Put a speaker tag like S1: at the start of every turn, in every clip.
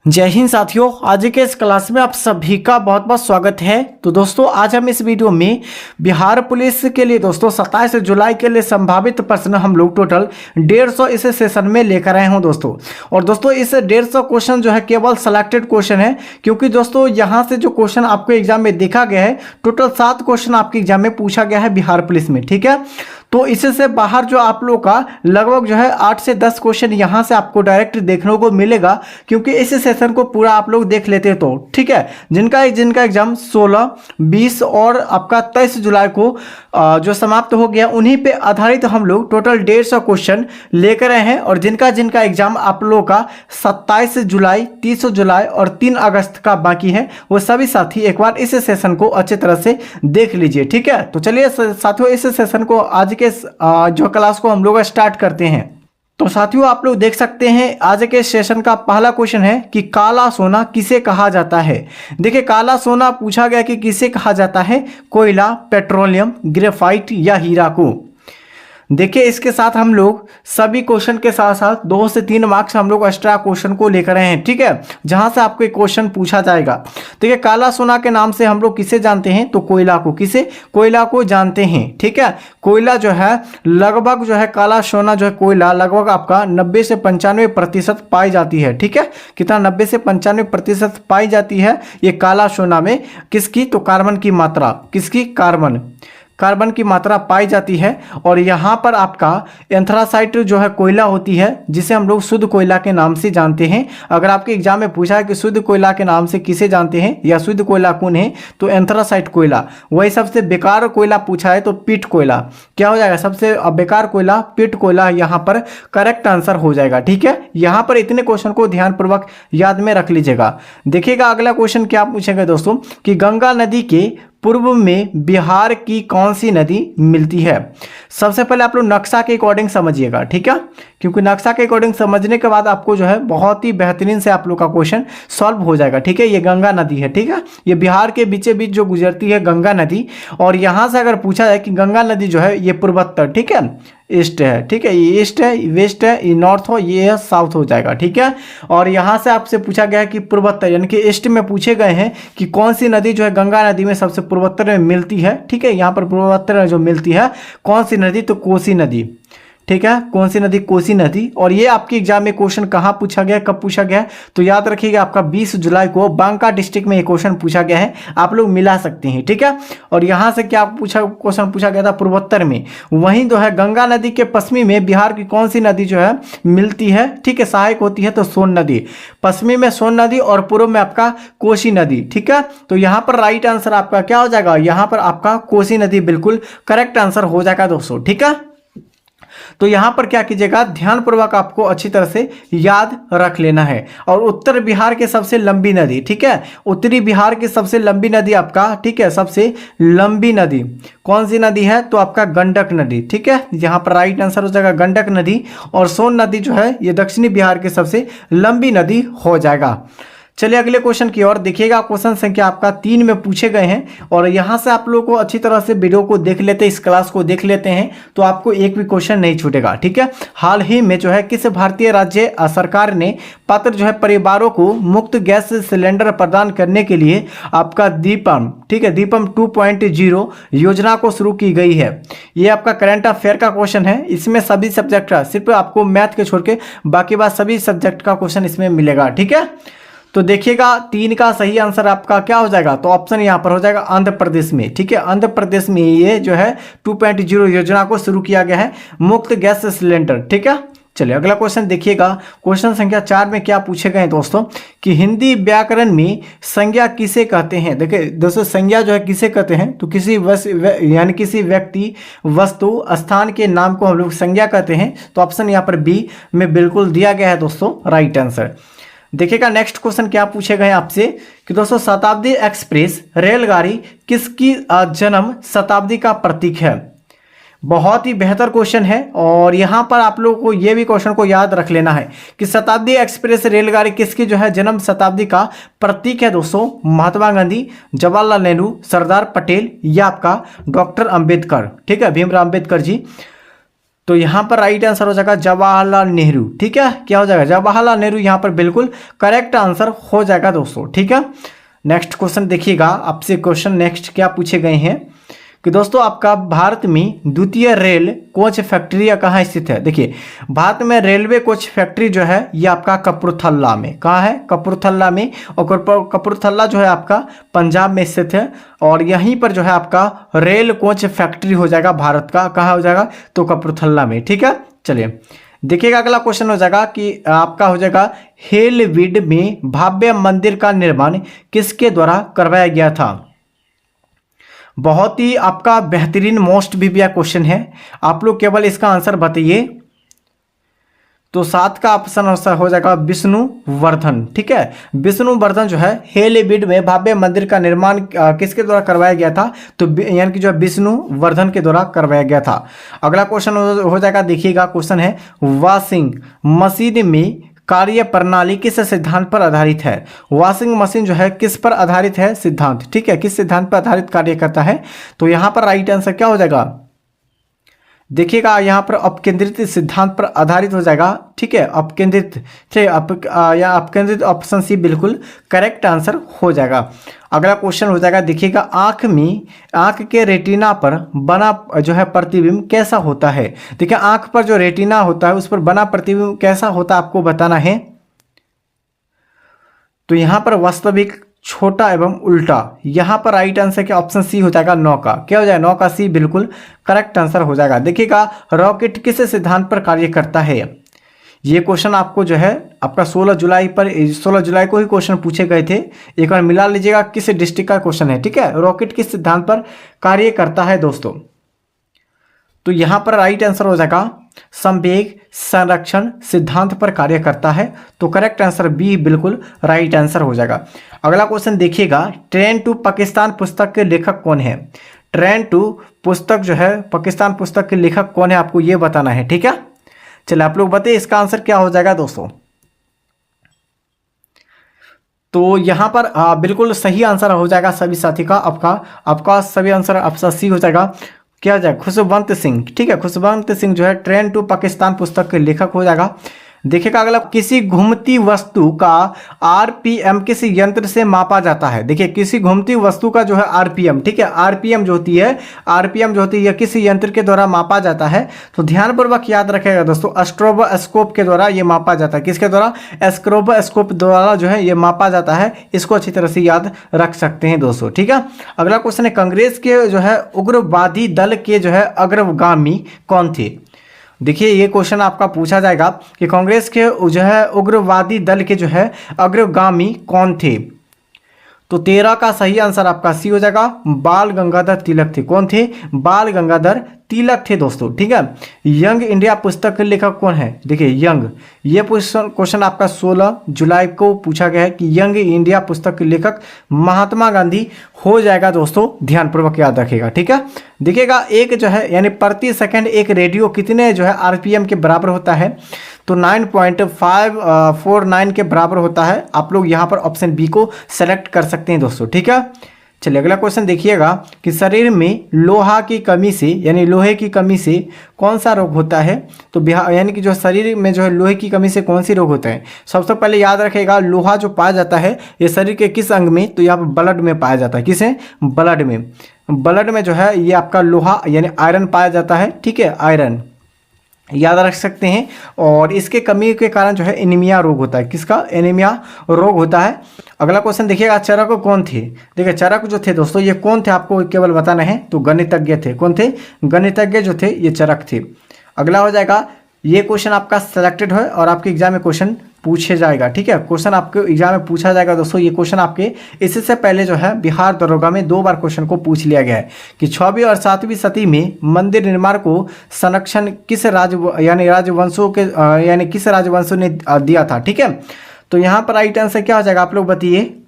S1: जय हिंद साथियों, आज के इस क्लास में आप सभी का बहुत बहुत स्वागत है। तो दोस्तों आज हम इस वीडियो में बिहार पुलिस के लिए दोस्तों 27 जुलाई के लिए संभावित प्रश्न हम लोग टोटल 150 इस सेशन में लेकर आए हैं दोस्तों। और दोस्तों इस 150 क्वेश्चन जो है केवल सिलेक्टेड क्वेश्चन है, क्योंकि दोस्तों यहाँ से जो क्वेश्चन आपको एग्जाम में देखा गया है टोटल 7 क्वेश्चन आपके एग्जाम में पूछा गया है बिहार पुलिस में, ठीक है। तो इससे बाहर जो आप लोग का लगभग जो है 8 से 10 क्वेश्चन यहाँ से आपको डायरेक्ट देखने को मिलेगा, क्योंकि इस सेशन को पूरा आप लोग देख लेते तो ठीक है। जिनका एग्जाम 16, 20 और आपका 23 जुलाई को जो समाप्त हो गया, उन्हीं पे आधारित हम लोग टोटल 150 क्वेश्चन लेकर आए हैं। और जिनका एग्जाम आप लोगों का 27 जुलाई, 30 जुलाई और 3 अगस्त का बाकी है, वो सभी साथी एक बार इस सेशन को अच्छी तरह से देख लीजिए, ठीक है। तो चलिए साथियों इस सेशन को आज के जो क्लास को हम लोग स्टार्ट करते हैं। तो साथियों आप लोग देख सकते हैं आज के सेशन का पहला क्वेश्चन है कि काला सोना किसे कहा जाता है। देखिए काला सोना पूछा गया कि किसे कहा जाता है, कोयला, पेट्रोलियम, ग्रेफाइट या हीरा को। देखिए इसके साथ हम लोग सभी क्वेश्चन के साथ साथ 2 से 3 मार्क्स हम लोग एक्स्ट्रा क्वेश्चन को लेकर आए हैं, ठीक है, जहां से आपको एक क्वेश्चन पूछा जाएगा। देखिए काला सोना के नाम से हम लोग किसे जानते हैं, तो कोयला को। किसे? कोयला को जानते हैं, ठीक है। कोयला जो है लगभग जो है काला सोना जो है कोयला लगभग आपका 90 से 95% पाई जाती है, ठीक है। कितना? 90 से 95% पाई जाती है ये काला सोना में। किसकी? तो कार्बन की मात्रा। किसकी? कार्बन की मात्रा पाई जाती है। और यहाँ पर आपका एंथ्रासाइट जो है कोयला होती है, जिसे हम लोग शुद्ध कोयला के नाम से जानते हैं। अगर आपके एग्जाम में पूछा है कि शुद्ध कोयला के नाम से किसे जानते हैं या शुद्ध कोयला कौन है, तो एंथ्रासाइट कोयला। वही सबसे बेकार कोयला पूछा है तो पिट कोयला। क्या हो जाएगा? सबसे बेकार कोयला पिट कोयला यहाँ पर करेक्ट आंसर हो जाएगा, ठीक है। यहाँ पर इतने क्वेश्चन को ध्यानपूर्वक याद में रख लीजिएगा। देखिएगा अगला क्वेश्चन क्या पूछेगा दोस्तों, कि गंगा नदी के पूर्व में बिहार की कौन सी नदी मिलती है। सबसे पहले आप लोग नक्शा के अकॉर्डिंग समझिएगा, ठीक है, क्योंकि नक्शा के अकॉर्डिंग समझने के बाद आपको जो है बहुत ही बेहतरीन से आप लोग का क्वेश्चन सॉल्व हो जाएगा, ठीक है। ये गंगा नदी है, ठीक है, ये बिहार के बीचे बीच जो गुजरती है गंगा नदी। और यहाँ से अगर पूछा जाए कि गंगा नदी जो है ये पूर्वोत्तर, ठीक है, ईस्ट है, ठीक है, ये ईस्ट है, वेस्ट है, ये नॉर्थ हो, ये है साउथ हो जाएगा, ठीक है। और यहाँ से आपसे पूछा गया है कि पूर्वोत्तर यानी कि ईस्ट में पूछे गए हैं कि कौन सी नदी जो है गंगा नदी में सबसे पूर्वोत्तर में मिलती है, ठीक है। यहाँ पर पूर्वोत्तर में जो मिलती है कौन सी नदी, तो कोसी नदी, ठीक है। कौन सी नदी? कोसी नदी। और ये आपके एग्जाम में क्वेश्चन कहाँ पूछा गया, कब पूछा गया, तो याद रखिएगा आपका 20 जुलाई को बांका डिस्ट्रिक्ट में ये क्वेश्चन पूछा गया है, आप लोग मिला सकते हैं, ठीक है। और यहाँ से क्या क्वेश्चन पूछा गया था, पूर्वोत्तर में। वहीं जो है गंगा नदी के पश्चिमी में बिहार की कौन सी नदी जो है मिलती है, ठीक है, सहायक होती है, तो सोन नदी। पश्चिमी में सोन नदी और पूर्व में आपका कोसी नदी, ठीक है। तो यहाँ पर राइट आंसर आपका क्या हो जाएगा, यहाँ पर आपका कोसी नदी बिल्कुल करेक्ट आंसर हो जाएगा दोस्तों, ठीक है। तो यहां पर क्या कीजिएगा, ध्यानपूर्वक आपको अच्छी तरह से याद रख लेना है। और उत्तर बिहार की सबसे लंबी नदी, ठीक है, उत्तरी बिहार की सबसे लंबी नदी आपका, ठीक है, सबसे लंबी नदी कौन सी नदी है, तो आपका गंडक नदी, ठीक है। यहां पर राइट आंसर हो जाएगा गंडक नदी। और सोन नदी जो है ये दक्षिणी बिहार की सबसे लंबी नदी हो जाएगा। चलिए अगले क्वेश्चन की ओर देखिएगा। क्वेश्चन संख्या आपका 3 में पूछे गए हैं, और यहां से आप लोगों को अच्छी तरह से वीडियो को देख लेते हैं, इस क्लास को देख लेते हैं, तो आपको एक भी क्वेश्चन नहीं छूटेगा, ठीक है। हाल ही में जो है किस भारतीय राज्य सरकार ने पात्र जो है परिवारों को मुफ्त गैस सिलेंडर प्रदान करने के लिए आपका दीपम, ठीक है, दीपम 2.0 योजना को शुरू की गई है। ये आपका करंट अफेयर का क्वेश्चन है। इसमें सभी सब्जेक्ट का, सिर्फ आपको मैथ के छोड़ के बाकी बात सभी सब्जेक्ट का क्वेश्चन इसमें मिलेगा, ठीक है। तो देखिएगा 3 का सही आंसर आपका क्या हो जाएगा, तो ऑप्शन यहाँ पर हो जाएगा आंध्र प्रदेश में, ठीक है। आंध्र प्रदेश में ये जो है 2.0 योजना को शुरू किया गया है, मुफ्त गैस सिलेंडर, ठीक है। चलिए अगला क्वेश्चन देखिएगा। क्वेश्चन संख्या 4 में क्या पूछे गए दोस्तों, कि हिंदी व्याकरण में संज्ञा किसे कहते हैं। देखिए दोस्तों संज्ञा जो है किसे कहते हैं, तो किसी यानी किसी व्यक्ति, वस्तु, स्थान के नाम को हम लोग संज्ञा कहते हैं। तो ऑप्शन यहाँ पर बी में बिल्कुल दिया गया है दोस्तों, राइट आंसर। देखिएगा नेक्स्ट क्वेश्चन क्या पूछे गए आपसे, कि दोस्तों शताब्दी एक्सप्रेस रेलगाड़ी किसकी जन्म शताब्दी का प्रतीक है। बहुत ही बेहतर क्वेश्चन है। और यहाँ पर आप लोगों को ये भी क्वेश्चन को याद रख लेना है कि शताब्दी एक्सप्रेस रेलगाड़ी किसकी जो है जन्म शताब्दी का प्रतीक है दोस्तों, महात्मा गांधी, जवाहरलाल नेहरू, सरदार पटेल या आपका डॉक्टर अंबेडकर, ठीक है, भीमराव अंबेडकर जी। तो यहाँ पर राइट आंसर हो जाएगा जवाहरलाल नेहरू। ठीक है, क्या हो जाएगा, जवाहरलाल नेहरू यहाँ पर बिल्कुल करेक्ट आंसर हो जाएगा दोस्तों। ठीक है, नेक्स्ट क्वेश्चन देखिएगा, आपसे क्वेश्चन नेक्स्ट क्या पूछे गए हैं कि दोस्तों आपका भारत में द्वितीय रेल कोच फैक्ट्री कहाँ स्थित है। देखिए, भारत में रेलवे कोच फैक्ट्री जो है ये आपका कपूरथला में, कहाँ है, कपूरथला में। और कपूरथला जो है आपका पंजाब में स्थित है, और यहीं पर जो है आपका रेल कोच फैक्ट्री हो जाएगा भारत का, कहाँ हो जाएगा, तो कपूरथला में। ठीक है, चलिए देखिएगा, अगला क्वेश्चन हो जाएगा कि आपका हो जाएगा हेलविड में भव्य मंदिर का निर्माण किसके द्वारा करवाया गया था। बहुत ही आपका बेहतरीन मोस्ट भी क्वेश्चन है, आप लोग केवल इसका आंसर बताइए। तो 7 का ऑप्शन हो जाएगा विष्णुवर्धन। ठीक है, विष्णुवर्धन जो है हेलविड में भव्य मंदिर का निर्माण किसके द्वारा करवाया गया था, तो यानी कि जो है विष्णुवर्धन के द्वारा करवाया गया था। अगला क्वेश्चन हो जाएगा, देखिएगा क्वेश्चन है वॉशिंग मशीन में कार्य प्रणाली किस सिद्धांत पर आधारित है। वॉशिंग मशीन जो है किस पर आधारित है, सिद्धांत। ठीक है, किस सिद्धांत पर आधारित कार्य करता है, तो यहां पर राइट आंसर क्या हो जाएगा, देखिएगा यहाँ पर अपकेंद्रित सिद्धांत पर आधारित हो जाएगा। ठीक है, अपकेंद्रित, ठीक है, या अपकेंद्रित ऑप्शन सी बिल्कुल करेक्ट आंसर हो जाएगा। अगला क्वेश्चन हो जाएगा, देखिएगा आंख के रेटिना पर बना जो है प्रतिबिंब कैसा होता है। देखिए, आंख पर जो रेटिना होता है उस पर बना प्रतिबिंब कैसा होता है आपको बताना है। तो यहाँ पर वास्तविक, छोटा एवं उल्टा। यहाँ पर राइट आंसर के ऑप्शन सी हो जाएगा 9 का, क्या हो जाएगा, 9 का सी बिल्कुल करेक्ट आंसर हो जाएगा। देखिएगा, रॉकेट किस सिद्धांत पर कार्य करता है। ये क्वेश्चन आपको जो है आपका 16 जुलाई को ही क्वेश्चन पूछे गए थे, एक बार मिला लीजिएगा किस डिस्ट्रिक्ट का क्वेश्चन है। ठीक है, रॉकेट किस सिद्धांत पर कार्य करता है दोस्तों। तो यहाँ पर राइट आंसर हो जाएगा संवेग संरक्षण सिद्धांत पर कार्य करता है। तो करेक्ट आंसर बी बिल्कुल राइट आंसर हो जाएगा। अगला क्वेश्चन देखिएगा, ट्रेन टू पाकिस्तान पुस्तक के लेखक कौन है। ट्रेन टू पुस्तक जो है पाकिस्तान पुस्तक के लेखक कौन है आपको ये बताना है। ठीक है, चलिए आप लोग बताइए इसका आंसर क्या हो जाएगा दोस्तों। तो यहाँ पर बिल्कुल सही आंसर हो जाएगा सभी साथी का, आपका सभी आंसर ऑप्शन सी हो जाएगा, क्या हो जाएगा, खुशवंत सिंह। ठीक है, खुशवंत सिंह जो है ट्रेन टू पाकिस्तान पुस्तक के लेखक हो जाएगा। देखिएगा अगला, किसी घूमती वस्तु का आरपीएम किस यंत्र से मापा जाता है। देखिए, किसी घूमती वस्तु का जो है आरपीएम, ठीक है, आरपीएम जो होती है किस यंत्र के द्वारा मापा जाता है। तो ध्यानपूर्वक याद रखेगा दोस्तों, स्ट्रोबोस्कोप के द्वारा ये मापा जाता है। किसके द्वारा, स्ट्रोबोस्कोप द्वारा जो है ये मापा जाता है। इसको अच्छी तरह से याद रख सकते हैं दोस्तों। ठीक है, अगला क्वेश्चन है, कांग्रेस के जो है उग्रवादी दल के जो है अग्रगामी कौन थे। देखिए, ये क्वेश्चन आपका पूछा जाएगा कि कांग्रेस के जो है उग्रवादी दल के जो है अग्रगामी कौन थे। तो 13 का सही आंसर आपका सी हो जाएगा, बाल गंगाधर तिलक थे। कौन थे, बाल गंगाधर तिलक थे दोस्तों। ठीक है, यंग इंडिया पुस्तक के लेखक कौन है। देखिए, यंग, ये क्वेश्चन आपका 16 जुलाई को पूछा गया है कि यंग इंडिया पुस्तक के लेखक महात्मा गांधी हो जाएगा दोस्तों, ध्यानपूर्वक याद रखिएगा। ठीक है, देखिएगा, एक जो है यानी प्रति सेकंड एक रेडियो कितने जो है आरपीएम के बराबर होता है, तो 9.549 के बराबर होता है। आप लोग यहाँ पर ऑप्शन बी को सेलेक्ट कर सकते हैं दोस्तों। ठीक है, चलिए अगला क्वेश्चन देखिएगा कि शरीर में लोहा की कमी से यानी लोहे की कमी से कौन सा रोग होता है। तो यानी कि जो शरीर में जो है लोहे की कमी से कौन सी रोग होता है। सबसे पहले याद रखेगा, लोहा जो पाया जाता है ये शरीर के किस अंग में, तो यहाँ पर ब्लड में पाया जाता है। किसे, ब्लड में। ब्लड में जो है ये आपका लोहा यानी आयरन पाया जाता है। ठीक है, आयरन याद रख सकते हैं। और इसके कमी के कारण जो है एनीमिया रोग होता है। किसका, एनीमिया रोग होता है। अगला क्वेश्चन देखिएगा, चरक कौन थे। देखिए, चरक जो थे दोस्तों ये कौन थे आपको केवल बताना है। तो गणितज्ञ थे। कौन थे, गणितज्ञ जो थे ये चरक थे। अगला हो जाएगा, ये क्वेश्चन आपका सिलेक्टेड है और आपके एग्जाम में क्वेश्चन पूछे जाएगा। ठीक है, क्वेश्चन आपके एग्जाम में पूछा जाएगा दोस्तों। ये क्वेश्चन आपके इससे पहले जो है बिहार दरोगा में 2 बार क्वेश्चन को पूछ लिया गया है कि 6वीं और 7वीं सदी में मंदिर निर्माण को संरक्षण किस राजवंशों ने दिया था। ठीक है, तो यहाँ पर राइट आंसर क्या हो जाएगा आप लोग बताइए।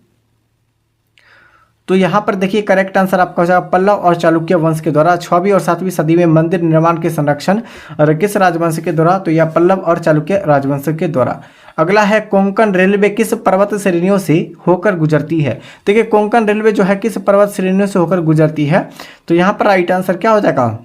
S1: तो यहाँ पर देखिए करेक्ट आंसर आपका हो जाएगा पल्लव और चालुक्य वंश के द्वारा 6वीं और 7वीं सदी में मंदिर निर्माण के संरक्षण और किस राजवंश के द्वारा, तो यह पल्लव और चालुक्य राजवंश के द्वारा। अगला है, कोंकण रेलवे किस पर्वत श्रेणियों से होकर गुजरती है। देखिए, कोंकण रेलवे जो है किस पर्वत श्रेणियों से होकर गुजरती है। तो यहाँ पर राइट आंसर क्या हो जाएगा,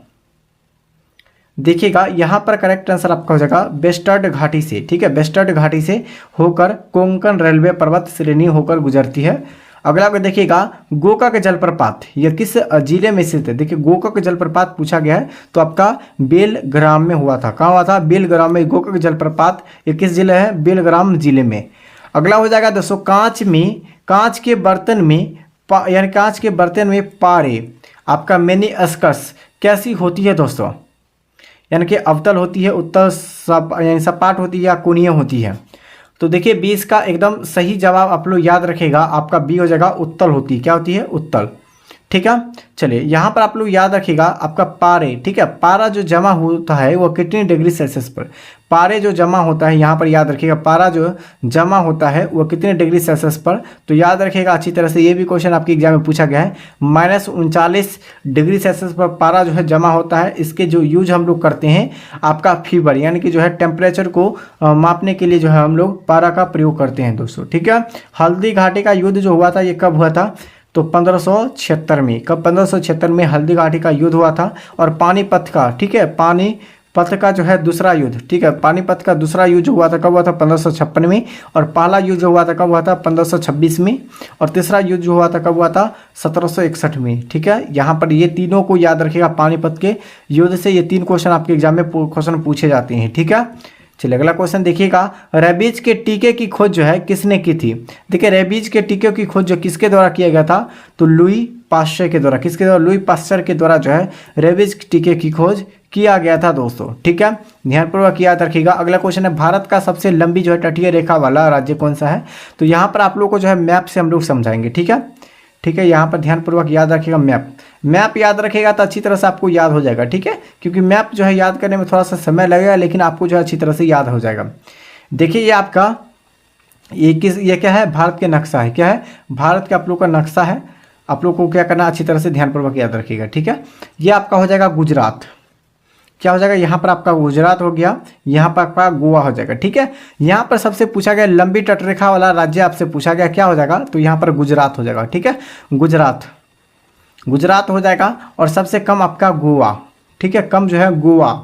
S1: देखिएगा यहाँ पर करेक्ट आंसर आपका हो जाएगा वेस्टर्न घाटी से, ठीक है, वेस्टर्न घाटी से होकर कोंकण रेलवे पर्वत श्रेणी होकर गुजरती है। अगला को देखिएगा गोकाक जलप्रपात यह किस जिले में स्थित है। देखिए गोकाक जलप्रपात पूछा गया है तो आपका बेलग्राम में हुआ था। कहाँ हुआ था? बेलग्राम में। गोकाक जलप्रपात ये किस जिले है? बेलग्राम जिले में। अगला हो जाएगा दोस्तों कांच के बर्तन में यानी कांच के बर्तन में पारे आपका मेनिस्कस कैसी होती है दोस्तों? यानी कि अवतल होती है, उत्तल यानी सपाट होती है या कोणीय होती है? तो देखिए 20 का एकदम सही जवाब आप लोग याद रखेगा, आपका बी हो जाएगा उत्तल होती है। क्या होती है? उत्तल। ठीक है, चलिए यहाँ पर आप लोग याद रखिएगा आपका पारे, ठीक है, पारा जो जमा होता है वो कितनी डिग्री सेल्सियस पर? पारे जो जमा होता है यहाँ पर याद रखिएगा, पारा जो जमा होता है वो कितने डिग्री सेल्सियस पर? तो याद रखिएगा अच्छी तरह से, ये भी क्वेश्चन आपके एग्जाम में पूछा गया है। -39 डिग्री सेल्सियस पर पारा जो है जमा होता है। इसके जो यूज हम लोग करते हैं आपका फीवर यानी कि जो है टेम्परेचर को मापने के लिए जो है हम लोग पारा का प्रयोग करते हैं दोस्तों। ठीक है, हल्दी घाटी का युद्ध जो हुआ था ये कब हुआ था? तो 1576 में। कब? 1576 में हल्दी घाटी का युद्ध हुआ था। और पानीपत का, ठीक है, पानीपत का जो है दूसरा युद्ध, ठीक है, पानीपत का दूसरा युद्ध हुआ था कब हुआ था? 1556 में। और पहला युद्ध जो हुआ था कब हुआ था? 1526 में। और तीसरा युद्ध जो हुआ था कब हुआ था? 1761 में। ठीक है, यहाँ पर ये तीनों को याद रखिएगा, पानीपत के युद्ध से ये 3 क्वेश्चन आपके एग्जाम में क्वेश्चन पूछे जाते हैं। ठीक है, चलिए अगला क्वेश्चन देखिएगा, रेबीज के टीके की खोज जो है किसने की थी? देखिए रेबीज के टीके की खोज जो किसके द्वारा किया गया था? तो लुई पास्चर के द्वारा। किसके द्वारा? लुई पास्चर के द्वारा जो है रेबीज के टीके की खोज किया गया था दोस्तों। ठीक है, ध्यानपूर्वक याद रखिएगा। अगला क्वेश्चन है, भारत का सबसे लंबी जो है तटीय रेखा वाला राज्य कौन सा है? तो यहाँ पर आप लोग को जो है मैप से हम लोग समझाएंगे। ठीक है, ठीक है, यहाँ पर ध्यानपूर्वक याद रखिएगा। मैप याद रखिएगा तो अच्छी तरह से आपको याद हो जाएगा। ठीक है, क्योंकि मैप जो है याद करने में थोड़ा सा समय लगेगा लेकिन आपको जो है अच्छी तरह से याद हो जाएगा। देखिए ये आपका ये क्या है? भारत के नक्शा है। क्या है? भारत का आप लोग का नक्शा है। आप लोग को क्या करना, अच्छी तरह से ध्यानपूर्वक याद रखिएगा। ठीक है, ये आपका हो जाएगा गुजरात। क्या हो जाएगा? यहाँ पर आपका गुजरात हो गया, यहाँ पर आपका गोवा हो जाएगा। ठीक है, यहाँ पर सबसे पूछा गया लंबी तटरेखा वाला राज्य आपसे पूछा गया, क्या हो जाएगा? तो यहाँ पर गुजरात हो जाएगा। ठीक है, गुजरात हो जाएगा। और सबसे कम आपका गोवा। ठीक है, कम जो है गोवा।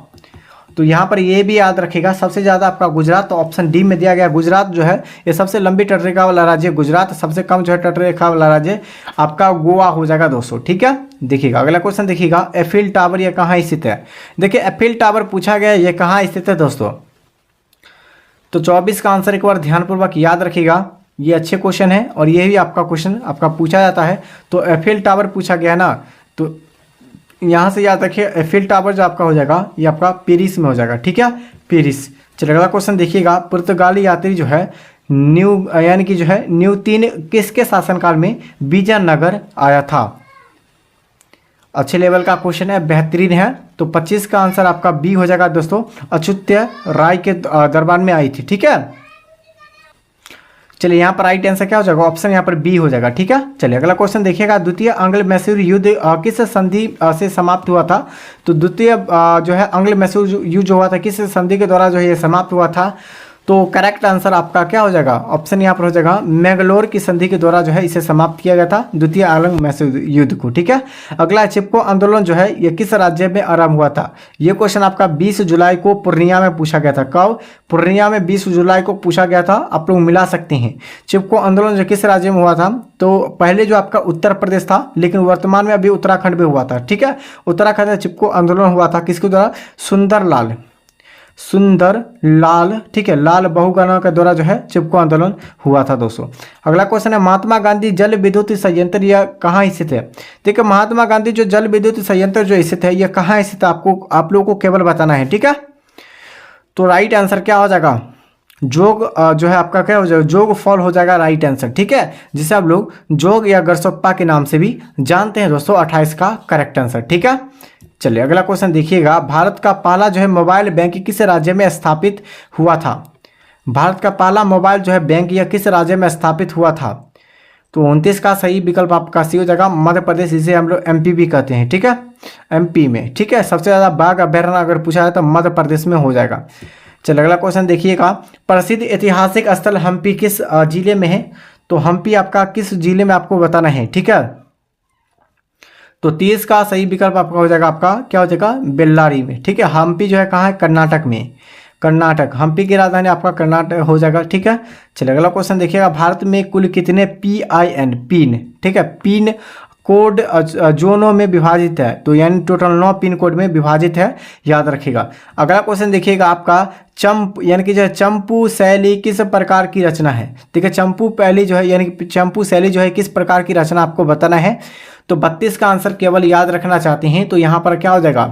S1: तो यहाँ पर ये भी याद रखिएगा, सबसे ज़्यादा आपका गुजरात, तो ऑप्शन डी में दिया गया गुजरात जो है ये सबसे लंबी तटरेखा वाला राज्य गुजरात, सबसे कम जो है तटरेखा वाला राज्य आपका गोवा हो जाएगा दोस्तों। ठीक है, देखिएगा अगला क्वेश्चन देखिएगा, एफिल टावर ये कहाँ स्थित है? देखिए एफिल टावर पूछा गया ये कहाँ स्थित है दोस्तों? तो 24 का आंसर एक बार ध्यानपूर्वक याद रखिएगा, ये अच्छे क्वेश्चन है और ये भी आपका क्वेश्चन आपका पूछा जाता है। तो एफिल टावर पूछा गया ना, तो यहाँ से याद रखिए एफिल टावर जो आपका हो जाएगा ये आपका पेरिस में हो जाएगा। ठीक है, पेरिस। चलिए अगला क्वेश्चन देखिएगा, पुर्तगाली यात्री जो है यानी कि जो है न्यूतीन किसके शासनकाल में विजयनगर आया था? अच्छे लेवल का क्वेश्चन है, बेहतरीन है। तो 25 का आंसर आपका बी हो जाएगा दोस्तों, अच्युत्य राय के दरबार में आई थी। ठीक है, चलिए यहाँ पर राइट आंसर क्या हो जाएगा? ऑप्शन यहाँ पर बी हो जाएगा। ठीक है, चलिए अगला क्वेश्चन देखिएगा, द्वितीय आंग्ल मैसूर युद्ध किस संधि से समाप्त हुआ था? तो द्वितीय जो है आंग्ल मैसूर युद्ध जो हुआ था किस संधि के द्वारा जो है ये समाप्त हुआ था? तो करेक्ट आंसर आपका क्या हो जाएगा? ऑप्शन यहाँ पर हो जाएगा मैंगलोर की संधि के द्वारा जो है इसे समाप्त किया गया था, द्वितीय आंग्ल मैसूर युद्ध को। ठीक है, अगला चिपको आंदोलन जो है ये किस राज्य में आरंभ हुआ था? ये क्वेश्चन आपका 20 जुलाई को पूर्णिया में पूछा गया था। कब? पूर्णिया में 20 जुलाई को पूछा गया था, आप लोग मिला सकते हैं। चिपको आंदोलन जो किस राज्य में हुआ था? तो पहले जो आपका उत्तर प्रदेश था लेकिन वर्तमान में अभी उत्तराखंड में हुआ था। ठीक है, उत्तराखंड में चिपको आंदोलन हुआ था, किसके द्वारा? सुंदर लाल, ठीक है, लाल बहुगुणा के द्वारा जो है चिपको आंदोलन हुआ था दोस्तों। अगला क्वेश्चन है, महात्मा गांधी जल विद्युत संयंत्र यह कहाँ स्थित है? देखिए महात्मा गांधी जो जल विद्युत संयंत्र जो स्थित है यह कहाँ स्थित है, आपको आप लोगों को केवल बताना है। ठीक है, तो राइट आंसर क्या हो जाएगा? जोग जो है आपका क्या हो जाएगा? जोग फॉल हो जाएगा राइट आंसर। ठीक है, जिसे आप लोग जोग या गरसोप्पा के नाम से भी जानते हैं दोस्तों। 28 का करेक्ट आंसर। ठीक है, चलिए अगला क्वेश्चन देखिएगा, भारत का पहला जो है मोबाइल बैंक किस राज्य में स्थापित हुआ था? भारत का पहला मोबाइल जो है बैंक यह किस राज्य में स्थापित हुआ था? तो 29 का सही विकल्प आपका सी हो जाएगा मध्य प्रदेश, जिसे हम लोग एमपी भी कहते हैं। ठीक है, एमपी में। ठीक है, सबसे ज़्यादा बाघ अभ्यारण्य अगर पूछा जाए तो मध्य प्रदेश में हो जाएगा। चलिए अगला क्वेश्चन देखिएगा, प्रसिद्ध ऐतिहासिक स्थल हम्पी किस जिले में है? तो हम्पी आपका किस जिले में आपको बताना है। ठीक है, तो 30 का सही विकल्प आपका हो जाएगा, आपका क्या हो जाएगा, बेल्लारी में। ठीक है, हम्पी जो है कहाँ है, कर्नाटक में, कर्नाटक, हम्पी की राजधानी आपका कर्नाटक हो जाएगा। ठीक है, चलिए अगला क्वेश्चन देखिएगा, भारत में कुल कितने पिन, ठीक है, पिन कोड जोनों में विभाजित है, तो यानी टोटल 9 पिन कोड में विभाजित है, याद रखिएगा। अगला क्वेश्चन देखिएगा आपका, चंप यानी कि जो है चंपू शैली किस प्रकार की रचना है। देखिए चंपू पहली जो है यानी कि चंपू शैली जो है किस प्रकार की रचना आपको बताना है। तो 32 का आंसर केवल याद रखना चाहते हैं तो यहाँ पर क्या हो जाएगा,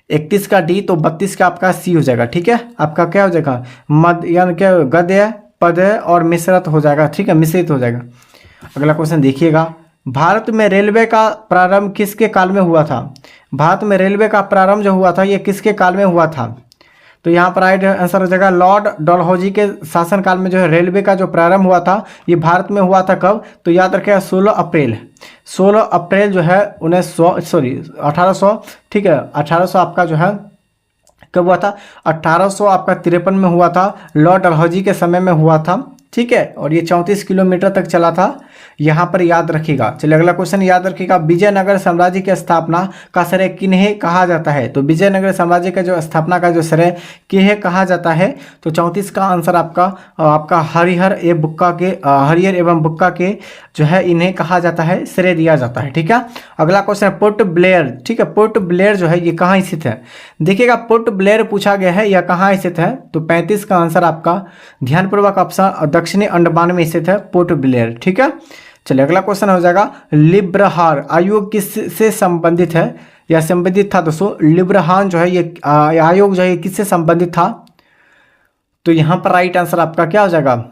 S1: 31 का डी, तो 32 का आपका सी हो जाएगा। ठीक है, आपका क्या हो जाएगा, मध्य यानी क्या गद्य, पद्य और मिश्रित हो जाएगा। ठीक है, मिश्रित हो जाएगा। अगला क्वेश्चन देखिएगा, भारत में रेलवे का प्रारंभ किसके काल में हुआ था। भारत में रेलवे का प्रारंभ जो हुआ था ये किसके काल में हुआ था। तो यहाँ पर राइट आंसर हो जाएगा, लॉर्ड डलहौजी के शासनकाल में जो है रेलवे का जो प्रारंभ हुआ था ये भारत में हुआ था। कब, तो याद रखिएगा 16 अप्रैल जो है 1800, ठीक है 1800 आपका जो है कब हुआ था, 1800 आपका 53 में हुआ था, लॉर्ड डलहौजी के समय में हुआ था। ठीक है, और ये 34 किलोमीटर तक चला था, यहाँ पर याद रखिएगा। चलिए अगला क्वेश्चन याद रखिएगा, विजयनगर साम्राज्य की स्थापना का श्रेय किन्हें कहा जाता है। तो विजयनगर साम्राज्य का जो स्थापना का जो श्रेय किन्हें कहा जाता है। तो 34 का आंसर आपका हरिहर एवं बुक्का के जो है इन्हें कहा जाता है, श्रेय दिया जाता है। ठीक है, अगला क्वेश्चन पोर्ट ब्लेयर। ठीक है, पोर्ट ब्लेयर जो है ये कहाँ स्थित है। देखिएगा पोर्ट ब्लेयर पूछा गया है, यह कहाँ स्थित है। तो 35 का आंसर आपका ध्यानपूर्वक ऑप्शन दक्षिणी अंडमान में स्थित है पोर्ट ब्लेयर। ठीक है, चलिए अगला क्वेश्चन हो जाएगा, लिब्रहार आयोग किससे संबंधित है या संबंधित था। दोस्तों लिब्रहान जो है ये आयोग जो है किससे संबंधित था। तो यहाँ पर राइट आंसर आपका क्या हो जाएगा,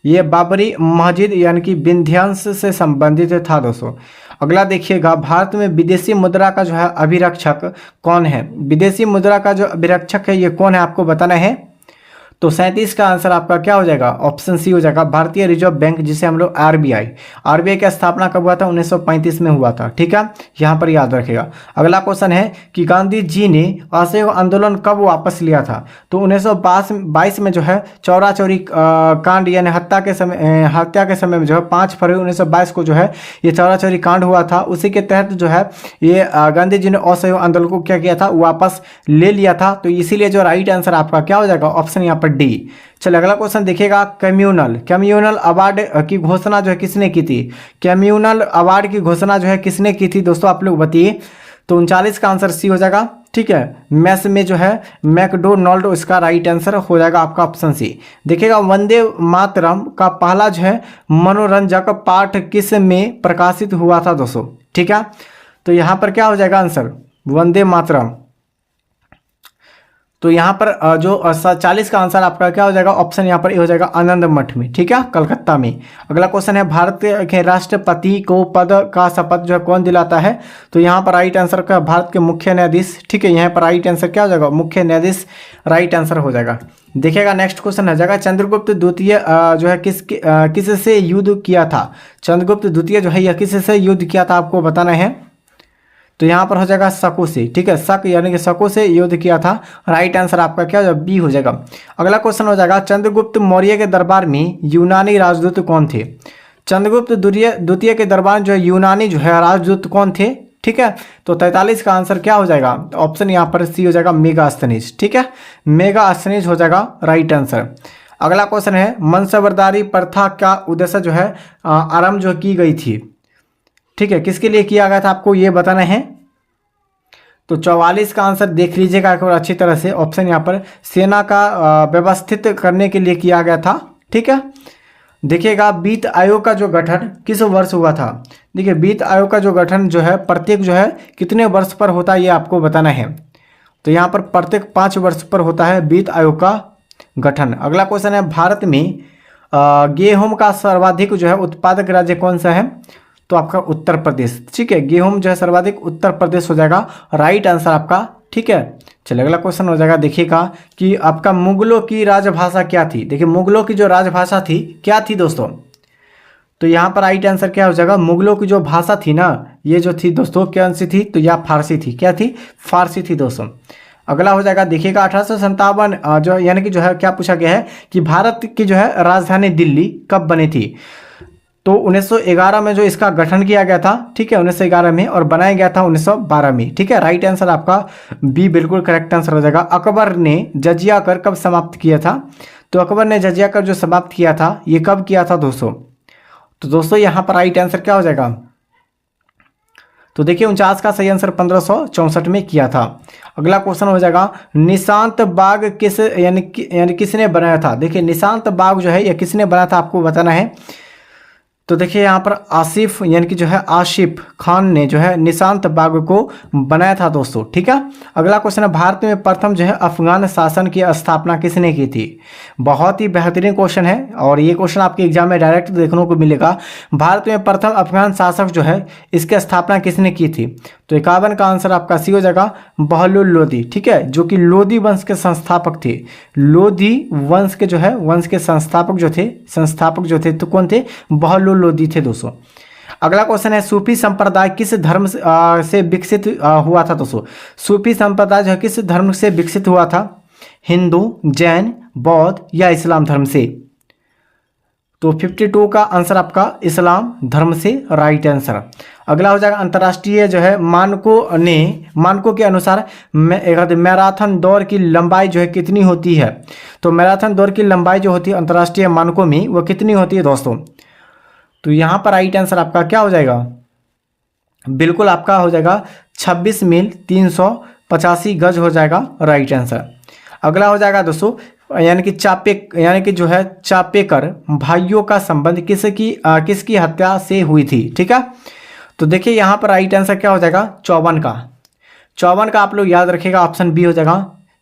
S1: ये बाबरी मस्जिद यानी कि विंध्यांश से संबंधित था। दोस्तों अगला देखिएगा, भारत में विदेशी मुद्रा का जो है अभिरक्षक कौन है। विदेशी मुद्रा का जो अभिरक्षक है ये कौन है आपको बताना है। तो 37 का आंसर आपका क्या हो जाएगा, ऑप्शन सी हो जाएगा, भारतीय रिजर्व बैंक, जिसे हम लोग आरबीआई की स्थापना कब हुआ था, 1935 में हुआ था। ठीक है, यहाँ पर याद रखेगा। अगला क्वेश्चन है कि गांधी जी ने असहयोग आंदोलन कब वापस लिया था। तो 1922 में जो है चौरा चौरी कांड यानी हत्या के समय में जो है 5 फरवरी 1922 को जो है ये चौरा चौरी कांड हुआ था। उसी के तहत जो है ये गांधी जी ने असहयोग आंदोलन को क्या किया था, वापस ले लिया था। तो इसीलिए जो राइट आंसर आपका क्या हो जाएगा, ऑप्शन यहाँ पर डी। चलिए अगला क्वेश्चन देखिएगा, कम्युनल अवार्ड की घोषणा जो है किसने की थी। कम्युनल अवार्ड की घोषणा जो है किसने की थी दोस्तों, आप लोग बताइए। तो 39 का आंसर सी हो जाएगा। ठीक है, मैस में जो है मैकडोनाल्ड, इसका राइट आंसर हो जाएगा आपका ऑप्शन सी। देखिएगा, वंदे मातरम का पहला जो है मनोरंजक पाठ किस में प्रकाशित हुआ था दोस्तों। ठीक है, तो यहाँ पर क्या हो जाएगा आंसर, वंदे मातरम। तो यहाँ पर जो 40 का आंसर आपका क्या हो जाएगा, ऑप्शन यहाँ पर हो जाएगा आनंद मठ में। ठीक है, कलकत्ता में। अगला क्वेश्चन है, भारत के राष्ट्रपति को पद का शपथ जो है कौन दिलाता है। तो यहाँ पर राइट आंसर का भारत के मुख्य न्यायाधीश। ठीक है, यहाँ पर राइट आंसर क्या हो जाएगा, मुख्य न्यायाधीश राइट आंसर हो जाएगा। देखिएगा नेक्स्ट क्वेश्चन हो जाएगा, चंद्रगुप्त द्वितीय जो है किससे युद्ध किया था। चंद्रगुप्त द्वितीय जो है यह किससे युद्ध किया था आपको बताना है। तो यहाँ पर हो जाएगा शको से। ठीक है, शक यानी कि शको से युद्ध किया था, राइट आंसर आपका क्या हो जाएगा, बी हो जाएगा। अगला क्वेश्चन हो जाएगा, चंद्रगुप्त मौर्य के दरबार में यूनानी राजदूत कौन थे। चंद्रगुप्त द्वितीय के दरबार जो है यूनानी जो है राजदूत कौन थे। ठीक है, तो 43 का आंसर क्या हो जाएगा, ऑप्शन यहाँ पर सी हो जाएगा, मेगास्थनीज। ठीक है, मेगास्थनीज हो जाएगा राइट आंसर। अगला क्वेश्चन है, मनसबदारी प्रथा का उद्देश्य जो है आरंभ जो की गई थी। ठीक है, किसके लिए किया गया था आपको ये बताना है। तो 44 का आंसर देख लीजिएगा एक बार अच्छी तरह से, ऑप्शन यहाँ पर सेना का व्यवस्थित करने के लिए किया गया था। ठीक है, देखिएगा वित्त आयोग का जो गठन किस वर्ष हुआ था। देखिए वित्त आयोग का जो गठन जो है प्रत्येक जो है कितने वर्ष पर होता है ये आपको बताना है। तो यहाँ पर प्रत्येक 5 वर्ष पर होता है वित्त आयोग का गठन। अगला क्वेश्चन है, भारत में गेहूं का सर्वाधिक जो है उत्पादक राज्य कौन सा है। तो आपका उत्तर प्रदेश। ठीक है, गेहूं जो है सर्वाधिक उत्तर प्रदेश हो जाएगा राइट आंसर आपका। ठीक है, चलिए अगला क्वेश्चन हो जाएगा, देखिएगा कि आपका मुगलों की राजभाषा क्या थी। देखिए मुगलों की जो राजभाषा थी क्या थी दोस्तों। तो यहाँ पर राइट आंसर क्या हो जाएगा, मुगलों की जो भाषा थी ना ये जो थी दोस्तों कौन सी थी, तो यह फारसी थी। क्या थी, फारसी थी दोस्तों। अगला हो जाएगा, देखिएगा 1857 जो यानी कि जो है क्या पूछा गया है कि भारत की जो है राजधानी दिल्ली कब बनी थी। तो 1911 में जो इसका गठन किया गया था, ठीक है, 1911 में, और बनाया गया था 1912 में, ठीक है। राइट आंसर आपका बी बिल्कुल करेक्ट आंसर हो जाएगा। अकबर ने जजिया कर कब समाप्त किया था? तो अकबर ने जजिया कर जो समाप्त किया था ये कब किया था दोस्तों? तो दोस्तों यहाँ पर राइट आंसर क्या हो जाएगा? तो देखिए 49 का सही आंसर 1564 में किया था। अगला क्वेश्चन हो जाएगा, निशांत बाग यानी किसने बनाया था? देखिए निशांत बाग जो है ये किसने बनाया था आपको बताना है। तो देखिए यहाँ पर आसिफ यानी कि जो है आसिफ खान ने जो है निशांत बाग को बनाया था दोस्तों, ठीक है। अगला क्वेश्चन है, भारत में प्रथम जो है अफगान शासन की स्थापना किसने की थी? बहुत ही बेहतरीन क्वेश्चन है और ये क्वेश्चन आपके एग्जाम में डायरेक्ट देखने को मिलेगा। भारत में प्रथम अफगान शासक जो है इसकी स्थापना किसने की थी? तो 51 का आंसर आपका सी हो जाएगा, बहलुल लोदी, ठीक है, जो कि लोदी वंश के संस्थापक थे। लोदी वंश के जो है वंश के संस्थापक जो थे तो कौन थे? बहलुल लोदी थे दोस्तों। अगला क्वेश्चन है, सूफी संप्रदाय किस धर्म से विकसित हुआ था दोस्तों? सूफी संप्रदाय जो है किस धर्म से विकसित हुआ था? हिंदू, जैन, बौद्ध या इस्लाम धर्म से? तो 52 का आंसर आपका इस्लाम धर्म से राइट आंसर। अगला हो जाएगा, अंतर्राष्ट्रीय जो है मानकों के अनुसार मैराथन दौड़ की लंबाई जो है कितनी होती है? तो मैराथन दौड़ की लंबाई जो होती है अंतर्राष्ट्रीय मानकों में वो कितनी होती है दोस्तों? तो यहाँ पर राइट आंसर आपका क्या हो जाएगा? बिल्कुल आपका हो जाएगा 26 मील 385 गज हो जाएगा राइट आंसर। अगला हो जाएगा दोस्तों, यानी कि जो है चापेकर भाइयों का संबंध किसकी हत्या से हुई थी, ठीक है। तो देखिए यहाँ पर राइट आंसर क्या हो जाएगा? 54 का आप लोग याद रखिएगा, ऑप्शन बी हो जाएगा,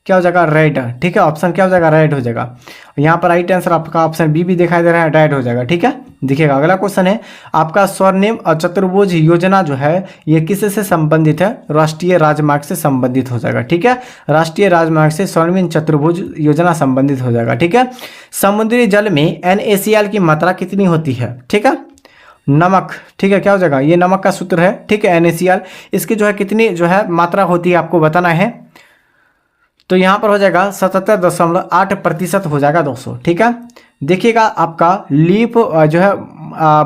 S1: क्या हो जाएगा? रेड, ठीक है। ऑप्शन क्या हो जाएगा? रेड हो जाएगा। यहाँ पर राइट आंसर आपका ऑप्शन बी भी दिखाई दे रहा है, रेड हो जाएगा, ठीक है। देखिएगा अगला क्वेश्चन है, आपका स्वर्णिम चतुर्भुज योजना जो है ये किससे संबंधित है? राष्ट्रीय राजमार्ग से संबंधित हो जाएगा, ठीक है। राष्ट्रीय राजमार्ग से स्वर्णिम चतुर्भुज योजना संबंधित हो जाएगा, ठीक है। समुद्री जल में NaCl की मात्रा कितनी होती है? ठीक है, नमक, ठीक है, क्या हो जाएगा? ये नमक का सूत्र है, ठीक है, NaCl। इसकी जो है कितनी जो है मात्रा होती है आपको बताना है। तो यहाँ पर हो जाएगा 77.8% हो जाएगा दोस्तों, ठीक है। देखिएगा आपका लीफ जो है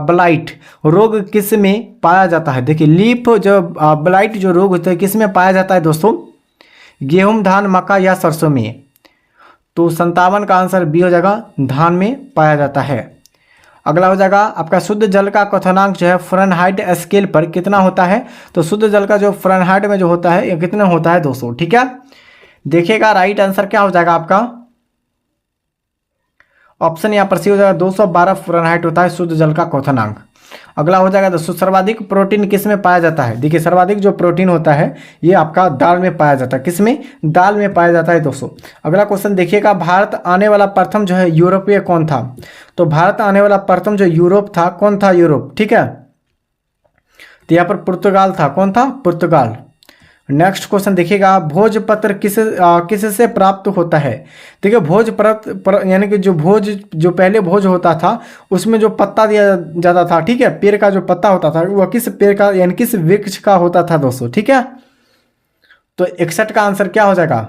S1: ब्लाइट रोग किस में पाया जाता है? देखिए लीफ जो ब्लाइट जो रोग होता है किस में पाया जाता है दोस्तों? गेहूं, धान, मक्का या सरसों में? तो 57 का आंसर बी हो जाएगा, धान में पाया जाता है। अगला हो जाएगा आपका शुद्ध जल का क्वथनांक जो है फ़ारेनहाइट स्केल पर कितना होता है? तो शुद्ध जल का जो फ़ारेनहाइट में जो होता है ये कितना होता है दोस्तों, ठीक है। देखिएगा राइट आंसर क्या हो जाएगा आपका? ऑप्शन यहाँ पर सी हो जाएगा, 212 फ़ारेनहाइट होता है शुद्ध जल का क्वथनांक। अगला हो जाएगा दोस्तों, सर्वाधिक प्रोटीन किस में पाया जाता है? देखिए सर्वाधिक जो प्रोटीन होता है ये आपका दाल में पाया जाता है। किस में? दाल में पाया जाता है दोस्तों। अगला क्वेश्चन देखिएगा, भारत आने वाला प्रथम जो है यूरोपीय कौन था? तो भारत आने वाला प्रथम जो यूरोप था, कौन था यूरोप, ठीक है। तो यहाँ पर पुर्तगाल था, कौन था? पुर्तगाल। नेक्स्ट क्वेश्चन देखिएगा, भोजपत्र किससे प्राप्त होता है? देखिए भोजपत्र यानी कि जो पहले भोज होता था उसमें जो पत्ता दिया जाता था, ठीक है, पेड़ का जो पत्ता होता था वह किस पेड़ का यानी किस वृक्ष का होता था दोस्तों, ठीक है। तो 61 का आंसर क्या हो जाएगा?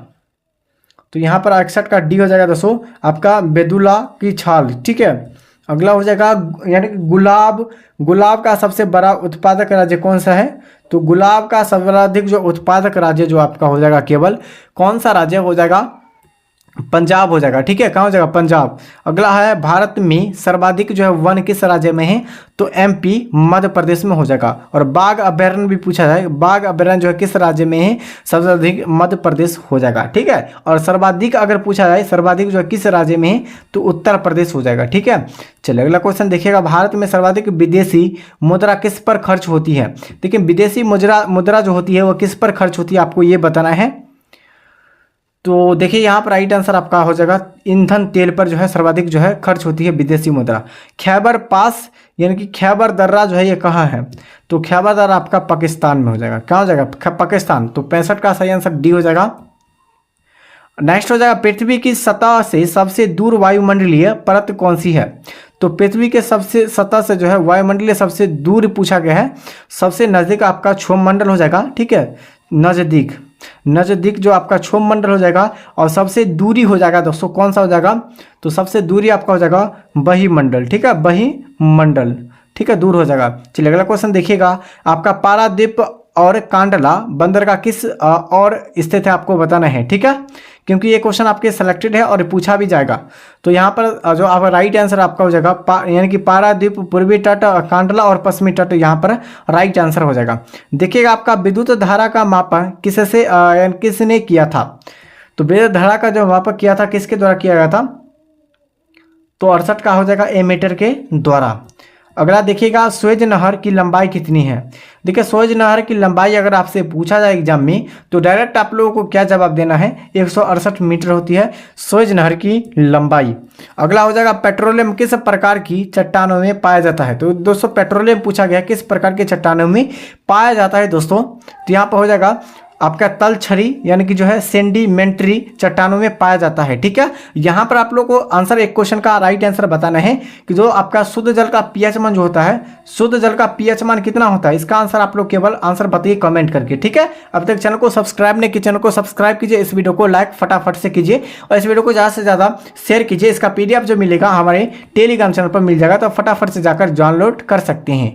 S1: तो यहाँ पर 61 का डी हो जाएगा दोस्तों, आपका बेदुला की छाल, ठीक है। अगला हो जाएगा, यानी कि गुलाब का सबसे बड़ा उत्पादक राज्य कौन सा है? तो गुलाब का सर्वाधिक जो उत्पादक राज्य जो आपका हो जाएगा केवल कौन सा राज्य हो जाएगा? पंजाब हो जाएगा, ठीक है। कहाँ हो जाएगा? पंजाब। अगला है, भारत में सर्वाधिक जो है वन किस राज्य में है? तो MP मध्य प्रदेश में हो जाएगा। और बाघ अभयारण्य भी पूछा जाए, बाघ अभयारण्य जो है किस राज्य में है? सबसे अधिक मध्य प्रदेश हो जाएगा, ठीक है। और सर्वाधिक अगर पूछा जाए सर्वाधिक जो है किस राज्य में है? तो उत्तर प्रदेश हो जाएगा, ठीक है। चलिए अगला क्वेश्चन देखिएगा, भारत में सर्वाधिक विदेशी मुद्रा किस पर खर्च होती है? देखिए विदेशी मुद्रा जो होती है वो किस पर खर्च होती है आपको ये बताना है। तो देखिए यहाँ पर राइट आंसर आपका हो जाएगा, ईंधन तेल पर जो है सर्वाधिक जो है खर्च होती है विदेशी मुद्रा। खैबर पास यानी कि खैबर दर्रा जो है ये कहाँ है? तो खैबर दर्रा आपका पाकिस्तान में हो जाएगा। कहाँ हो जाएगा? पाकिस्तान। तो 65 का सही आंसर डी हो जाएगा। नेक्स्ट हो जाएगा, पृथ्वी की सतह से सबसे दूर वायुमंडलीय परत कौन सी है? तो पृथ्वी के सबसे सतह से जो है वायुमंडलीय सबसे दूर पूछा गया है। सबसे नज़दीक आपका क्षोभमंडल हो जाएगा, ठीक है, नज़दीक जो आपका क्षोभमंडल हो जाएगा। और सबसे दूरी हो जाएगा दोस्तों कौन सा हो जाएगा? तो सबसे दूरी आपका हो जाएगा बहिमंडल, ठीक है, बहिमंडल। ठीक है, दूर हो जाएगा। चलिए अगला क्वेश्चन देखिएगा, आपका पारादीप और कांडला बंदरगाह किस और स्थित है आपको बताना है, ठीक है, क्योंकि ये क्वेश्चन आपके सेलेक्टेड है और पूछा भी जाएगा। तो यहाँ पर जो आपका राइट आंसर आपका हो जाएगा यानी कि पारादीप पूर्वी तट, कांडला और पश्चिमी तट यहाँ पर राइट आंसर हो जाएगा। देखिएगा आपका विद्युत धारा का मापन किससे किसने किया था? तो विद्युत धारा का जो मापन किया था किसके द्वारा किया गया था? तो 68 का हो जाएगा एमीटर के द्वारा। अगला देखिएगा, स्वेज नहर की लंबाई कितनी है? देखिए स्वेज नहर की लंबाई अगर आपसे पूछा जाए एग्जाम में तो डायरेक्ट आप लोगों को क्या जवाब देना है, 168 मीटर होती है स्वेज नहर की लंबाई। अगला हो जाएगा, पेट्रोलियम किस प्रकार की चट्टानों में पाया जाता है? तो दोस्तों पेट्रोलियम पूछा गया किस प्रकार के चट्टानों में पाया जाता है दोस्तों, तो यहाँ पर हो जाएगा आपका तलछड़ी यानी कि जो है सेंडिमेंट्री चट्टानों में पाया जाता है, ठीक है। यहाँ पर आप लोग को आंसर एक क्वेश्चन का राइट आंसर बताना है कि जो आपका शुद्ध जल का पीएच मान जो होता है, शुद्ध जल का पीएच मान कितना होता है, इसका आंसर आप लोग केवल आंसर बताइए कमेंट करके, ठीक है। अब तक चैनल को सब्सक्राइब नहीं किया, चैनल को सब्सक्राइब कीजिए, इस वीडियो को लाइक फटाफट से कीजिए और इस वीडियो को ज़्यादा से ज़्यादा शेयर कीजिए। इसका PDF जो मिलेगा हमारे टेलीग्राम चैनल पर मिल जाएगा, तो फटाफट से जाकर डाउनलोड कर सकते हैं।